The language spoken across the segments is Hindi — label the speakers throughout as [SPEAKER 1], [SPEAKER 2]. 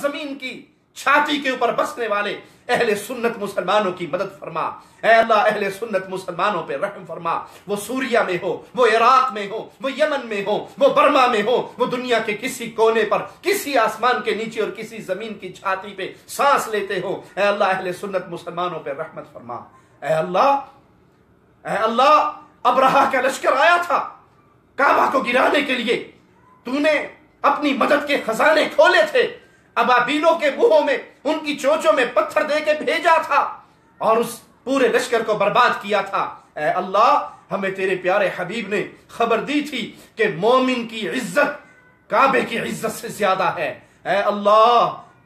[SPEAKER 1] जमीन की छाती के ऊपर बसने वाले अहले सुन्नत मुसलमानों की मदद फरमा। ऐ अल्लाह अहले सुन्नत मुसलमानों पे रहम फरमा। वो सूरिया में हो, वो इराक में हो, वो यमन में हो, वो बर्मा में हो, वो दुनिया के किसी कोने पर, किसी आसमान के नीचे और किसी जमीन की छाती पे सांस लेते हो, ऐ अल्लाह अहले सुन्नत मुसलमानों पे रहमत फरमा। ऐ अल्लाह अब्रहा का लश्कर आया था काबा को गिराने के लिए, तूने अपनी मदद के खजाने खोले थे, अबाबीलों के मुंहों में, उनकी चोंचों में पत्थर दे के भेजा था और उस पूरे लश्कर को बर्बाद किया था। ऐ अल्लाह हमें तेरे प्यारे हबीब ने खबर दी थी कि मोमिन की इज्जत काबे की इज्जत से ज्यादा है। ऐ अल्लाह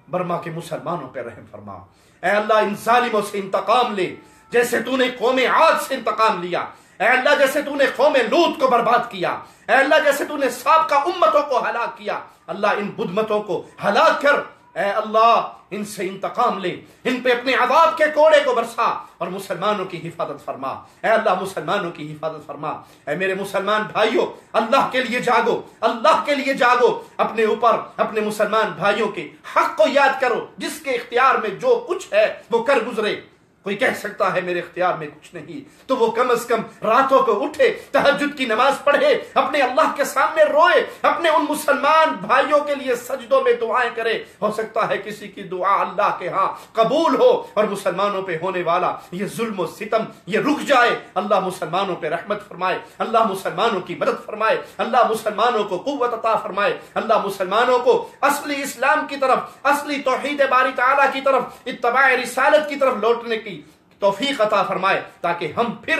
[SPEAKER 1] बर्मा के मुसलमानों पर रहम फरमा। ऐ अल्लाह इन जालिमों से इंतकाम ले जैसे तूने कौमे आद से इंतकाम लिया। ऐ अल्लाह जैसे तूने कौमे लूत को बर्बाद किया। ऐ अल्लाह जैसे तूने साबका उम्मतों को हलाक किया, अल्लाह इन बुदमतों को हलाक कर। ऐ अल्लाह इनसे इंतकाम ले, इन पे अपने अज़ाब के कोड़े को बरसा और मुसलमानों की हिफाजत फरमा। ऐ अल्लाह मुसलमानों की हिफाजत फरमा। ऐ मेरे मुसलमान भाइयों, अल्लाह के लिए जागो, अल्लाह के लिए जागो। अपने ऊपर अपने मुसलमान भाइयों के हक को याद करो। जिसके इख्तियार में जो कुछ है वो कर गुजरे। कोई कह सकता है मेरे इख्तियार में कुछ नहीं, तो वो कम से कम रातों को उठे, तहज्जुद की नमाज पढ़े, अपने अल्लाह के सामने रोए, अपने उन मुसलमान भाइयों के लिए सजदों में दुआएं करे। हो सकता है किसी की दुआ अल्लाह के यहाँ कबूल हो और मुसलमानों पे होने वाला ये जुल्म सितम ये रुक जाए। अल्लाह मुसलमानों पे रहमत फरमाए, अल्लाह मुसलमानों की मदद फरमाए, अल्लाह मुसलमानों को कुव्वत अता फरमाए, अल्लाह मुसलमानों को असली इस्लाम की तरफ, असली तौहीद बारी तआला की तरफ, इत्तबाए रिसालत की तरफ लौटने की तौफीक अता फरमाए, ताकि हम फिर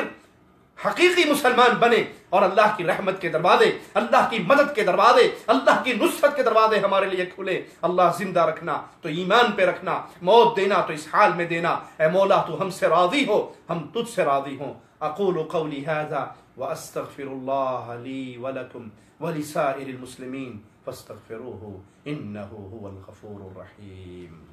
[SPEAKER 1] हकीकी मुसलमान बने और अल्लाह की रहमत के दरवाजे, अल्लाह की मदद के दरवाजे, अल्लाह की नुसरत के दरवाजे हमारे लिए खुले। अल्लाह जिंदा रखना तो ईमान पे रखना, मौत देना तो इस हाल में देना। ऐ मौला तू हमसे राजी हो, हम तुझसे राजी हो। अक़ूलु क़ौली हाज़ा व अस्तग़फिरुल्लाह ली व लकुम व लिसाइरिल मुस्लिमीन फस्तग़फिरूहु इन्नहु हुवल गफ़ूरुर रहीम।